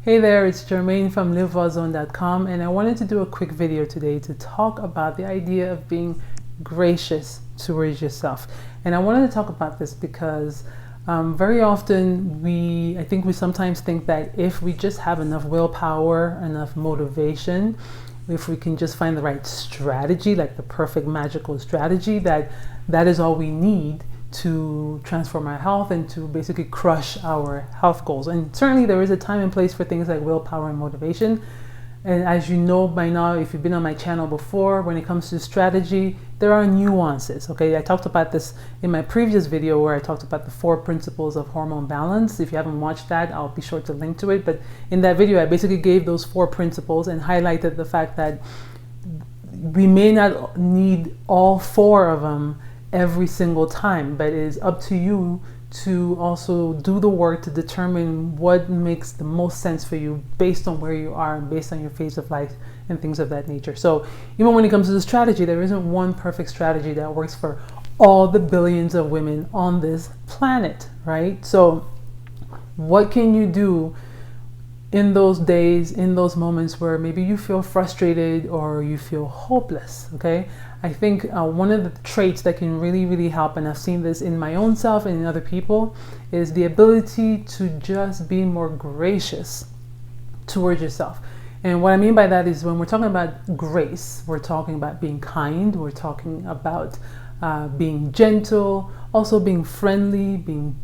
Hey there, it's Jermaine from LiveWellZone.com, and I wanted to do a quick video today to talk about the idea of being gracious towards yourself. And I wanted to talk about this because very often I think we sometimes think that if we just have enough willpower, enough motivation, if we can just find the right strategy, like the perfect magical strategy, that is all we need to transform our health and to basically crush our health goals. And certainly there is a time and place for things like willpower and motivation. And as you know by now, if you've been on my channel before, when it comes to strategy, there are nuances. Okay, I talked about this in my previous video where I talked about the 4 principles of hormone balance. If you haven't watched that, I'll be sure to link to it. But in that video, I basically gave those 4 principles and highlighted the fact that we may not need all 4 of them every single time, but it is up to you to also do the work to determine what makes the most sense for you based on where you are and based on your phase of life and things of that nature. So even when it comes to the strategy, there isn't one perfect strategy that works for all the billions of women on this planet, right? So what can you do in those days, in those moments where maybe you feel frustrated or you feel hopeless? Okay, I think one of the traits that can really help, and I've seen this in my own self and in other people, is the ability to just be more gracious towards yourself. And what I mean by that is when we're talking about grace, we're talking about being kind, we're talking about being gentle, also being friendly, being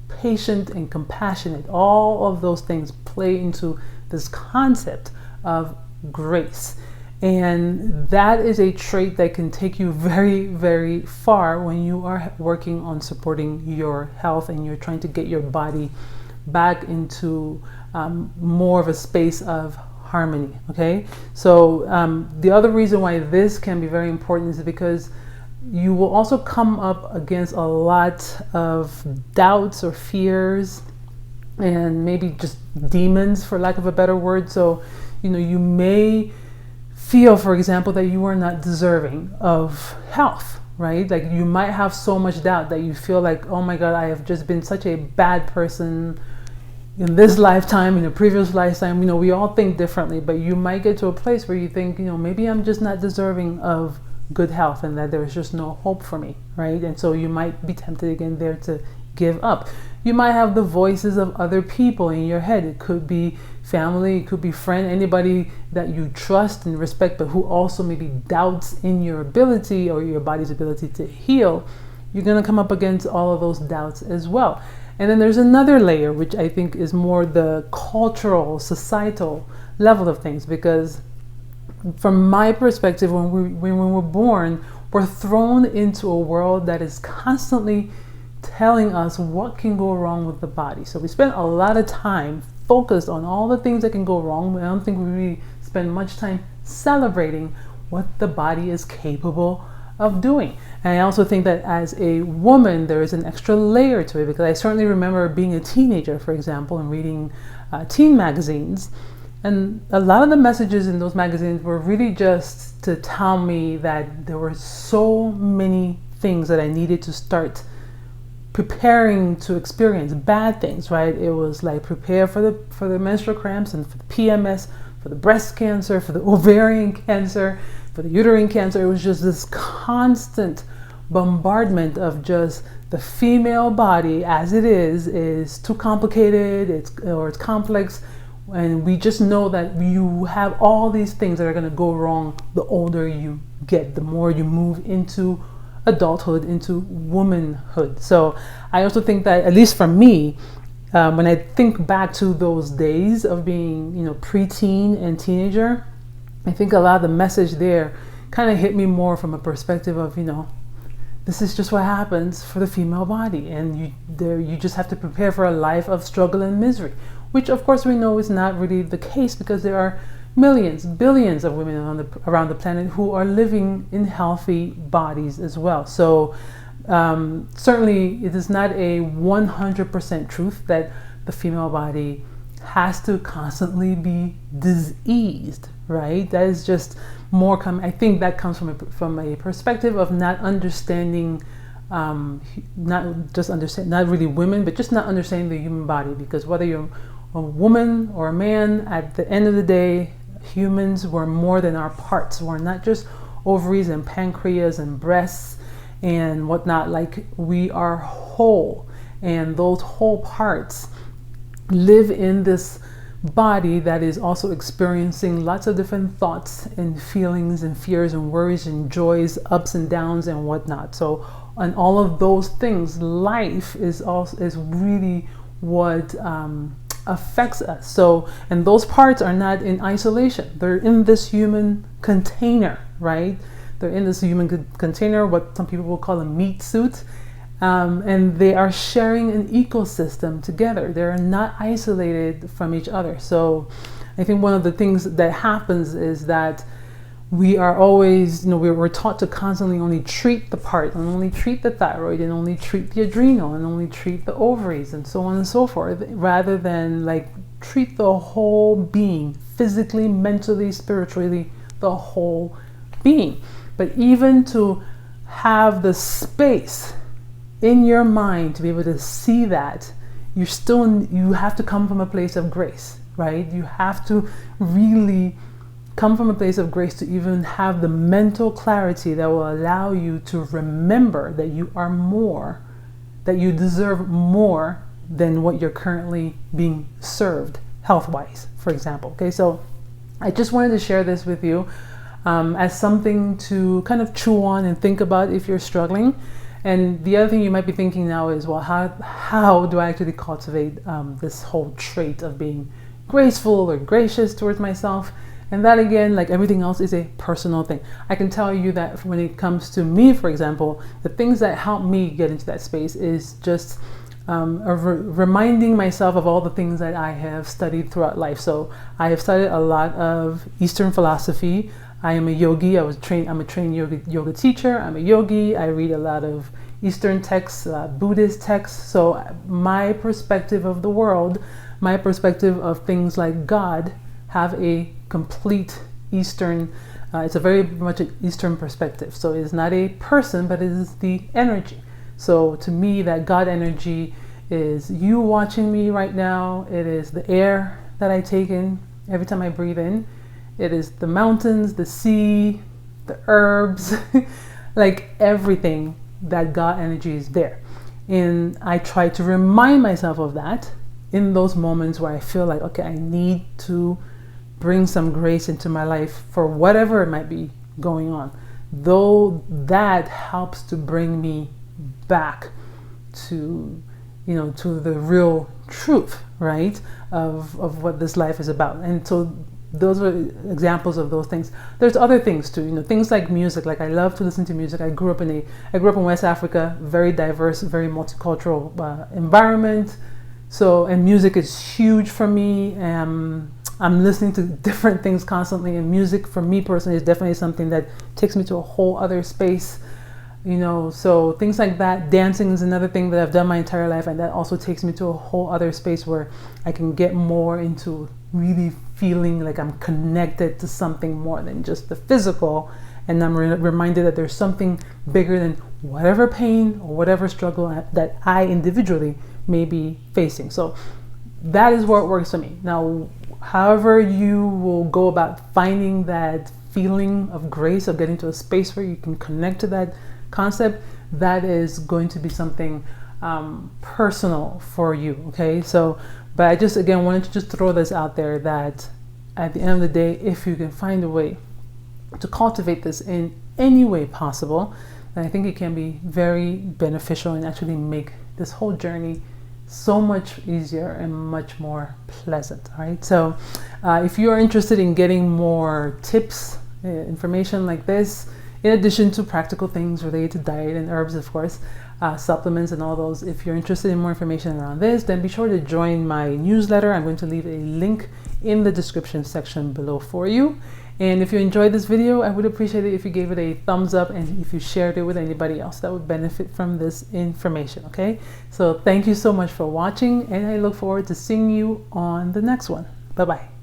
patient and compassionate. All of those things play into this concept of grace. And that is a trait that can take you very far when you are working on supporting your health and you're trying to get your body back into more of a space of harmony. Okay, so the other reason why this can be very important is because you will also come up against a lot of doubts or fears and maybe just demons, for lack of a better word. So, you may feel, for example, that you are not deserving of health, right? Like you might have so much doubt that you feel like, oh my God, I have just been such a bad person in this lifetime, in a previous lifetime. We all think differently, but you might get to a place where you think, maybe I'm just not deserving of good health and that there's just no hope for me, right? And so you might be tempted again there to give up. You might have the voices of other people in your head. It could be family, it could be friend, anybody that you trust and respect, but who also maybe doubts in your ability or your body's ability to heal. You're going to come up against all of those doubts as well. And then there's another layer, which I think is more the cultural, societal level of things, because from my perspective, when we're born, we're thrown into a world that is constantly telling us what can go wrong with the body. So we spend a lot of time focused on all the things that can go wrong. I don't think we really spend much time celebrating what the body is capable of doing. And I also think that as a woman, there is an extra layer to it, because I certainly remember being a teenager, for example, and reading teen magazines. And a lot of the messages in those magazines were really just to tell me that there were so many things that I needed to start preparing to experience, bad things, right? It was like prepare for the menstrual cramps and for the PMS, for the breast cancer, for the ovarian cancer, for the uterine cancer. It was just this constant bombardment of just the female body as it is too complicated, it's complex. And we just know that you have all these things that are going to go wrong the older you get, the more you move into adulthood, into womanhood. So I also think that, at least for me, when I think back to those days of being, preteen and teenager, I think a lot of the message there kind of hit me more from a perspective of, this is just what happens for the female body, and you just have to prepare for a life of struggle and misery, which of course we know is not really the case, because there are millions, billions of women around the planet who are living in healthy bodies as well. So certainly it is not a 100% truth that the female body has to constantly be diseased, right? That is just more I think that comes from a perspective of not understanding, not really women, but just not understanding the human body. Because whether you're a woman or a man, at the end of the day, humans were more than our parts. We're not just ovaries and pancreas and breasts and whatnot. Like, we are whole, and those whole parts live in this body that is also experiencing lots of different thoughts and feelings and fears and worries and joys, ups and downs and whatnot. So on all of those things, life is really what affects us. So, and those parts are not in isolation. They're in this human container, right? They're in this human container, what some people will call a meat suit. And they are sharing an ecosystem together. They're not isolated from each other. So I think one of the things that happens is that we are always, we're taught to constantly only treat the part, and only treat the thyroid, and only treat the adrenal, and only treat the ovaries, and so on and so forth, rather than like treat the whole being, physically, mentally, spiritually, the whole being. But even to have the space in your mind to be able to see that, you have to come from a place of grace, right? You have to really come from a place of grace to even have the mental clarity that will allow you to remember that you are more, that you deserve more than what you're currently being served health-wise, for example. Okay, so I just wanted to share this with you as something to kind of chew on and think about if you're struggling. And the other thing you might be thinking now is, well, how do I actually cultivate this whole trait of being graceful or gracious towards myself? And that, again, like everything else, is a personal thing. I can tell you that when it comes to me, for example, the things that help me get into that space is just reminding myself of all the things that I have studied throughout life. So I have studied a lot of Eastern philosophy. I am a yogi. I'm a trained yoga teacher. I'm a yogi. I read a lot of Eastern texts, Buddhist texts. So my perspective of the world, my perspective of things like God, have a complete Eastern, it's a very much an Eastern perspective. So it's not a person, but it is the energy. So to me, that God energy is you watching me right now. It is the air that I take in every time I breathe in. It is the mountains, the sea, the herbs, like everything, that God energy is there. And I try to remind myself of that in those moments where I feel like, okay, I need to bring some grace into my life for whatever it might be going on. Though that helps to bring me back to, to the real truth, right, of what this life is about. And so those are examples of those things. There's other things too, things like music. Like, I love to listen to music. I grew up in West Africa, very diverse, very multicultural environment. So, and music is huge for me. I'm listening to different things constantly, and music for me personally is definitely something that takes me to a whole other space. So things like that. Dancing is another thing that I've done my entire life, and that also takes me to a whole other space where I can get more into really feeling like I'm connected to something more than just the physical, and I'm reminded that there's something bigger than whatever pain or whatever struggle that I individually may be facing. So that is where it works for me. Now, however you will go about finding that feeling of grace, of getting to a space where you can connect to that concept, that is going to be something personal for you. Okay, so, but I just, again, wanted to just throw this out there, that at the end of the day, if you can find a way to cultivate this in any way possible, then I think it can be very beneficial and actually make this whole journey so much easier and much more pleasant. All right, so if you are interested in getting more tips, information like this, in addition to practical things related to diet and herbs, of course, supplements and all those, if you're interested in more information around this, then be sure to join my newsletter. I'm going to leave a link in the description section below for you. And if you enjoyed this video, I would appreciate it if you gave it a thumbs up and if you shared it with anybody else that would benefit from this information. Okay, so thank you so much for watching, and I look forward to seeing you on the next one. Bye bye.